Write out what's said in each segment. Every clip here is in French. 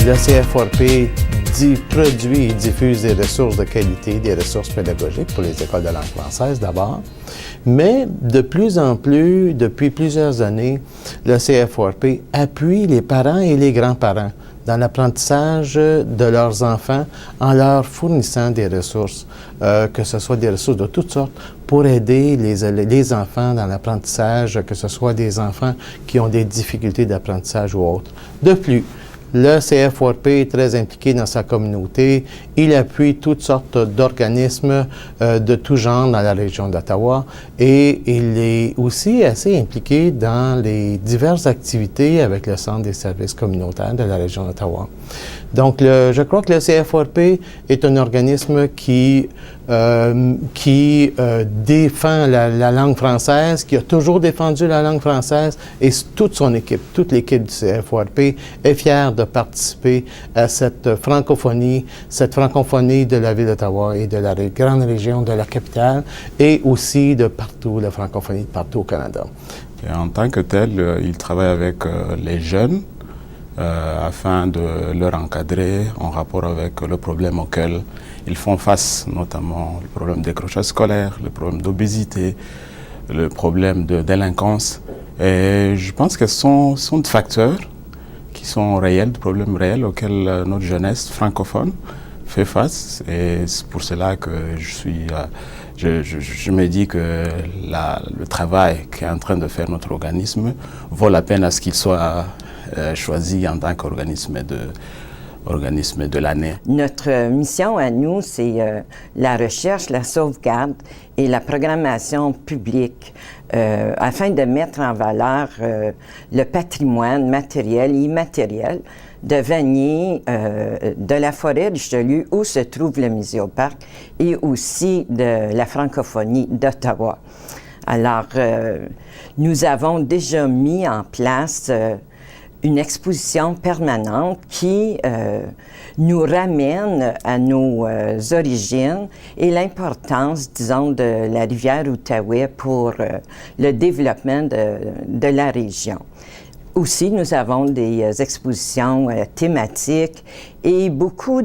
Le CFRP produit et diffuse des ressources de qualité, des ressources pédagogiques pour les écoles de langue française d'abord. Mais de plus en plus, depuis plusieurs années, le CFRP appuie les parents et les grands-parents dans l'apprentissage de leurs enfants en leur fournissant des ressources, que ce soit des ressources de toutes sortes, pour aider les enfants dans l'apprentissage, que ce soit des enfants qui ont des difficultés d'apprentissage ou autres. De plus, le CFRP est très impliqué dans sa communauté. Il appuie toutes sortes d'organismes de tout genre dans la région d'Ottawa et il est aussi assez impliqué dans les diverses activités avec le Centre des services communautaires de la région d'Ottawa. Donc, je crois que le CFRP est un organisme qui défend la langue française, qui a toujours défendu la langue française et toute son équipe, toute l'équipe du CFRP est fière de participer à cette francophonie de la ville d'Ottawa et de la grande région de la capitale et aussi de partout, la francophonie de partout au Canada. Et en tant que tel, il travaille avec les jeunes afin de leur encadrer en rapport avec le problème auquel ils font face, notamment le problème de décrochage scolaire, le problème d'obésité, le problème de délinquance. Et je pense que ce sont des facteurs qui sont réels, des problèmes réels auxquels notre jeunesse francophone fait face. Et c'est pour cela que je me dis que le travail qu'est en train de faire notre organisme vaut la peine à ce qu'il soit choisi en tant qu'organisme de l'année. Notre mission à nous, c'est la recherche, la sauvegarde et la programmation publique afin de mettre en valeur le patrimoine matériel et immatériel de Vanier, de la forêt de Richelieu où se trouve le muséoparc et aussi de la francophonie d'Ottawa. Alors, nous avons déjà mis en place une exposition permanente qui nous ramène à nos origines et l'importance, disons, de la rivière Outaouais pour le développement de la région. Aussi, nous avons des expositions thématiques et beaucoup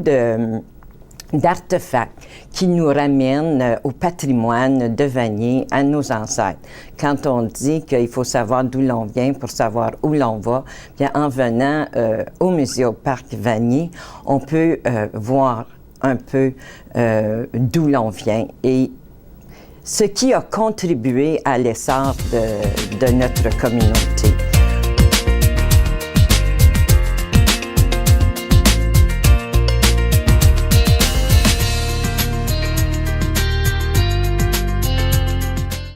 d'artefacts qui nous ramènent au patrimoine de Vanier, à nos ancêtres. Quand on dit qu'il faut savoir d'où l'on vient pour savoir où l'on va, bien en venant au Muséoparc Vanier, on peut voir un peu d'où l'on vient et ce qui a contribué à l'essor de notre communauté.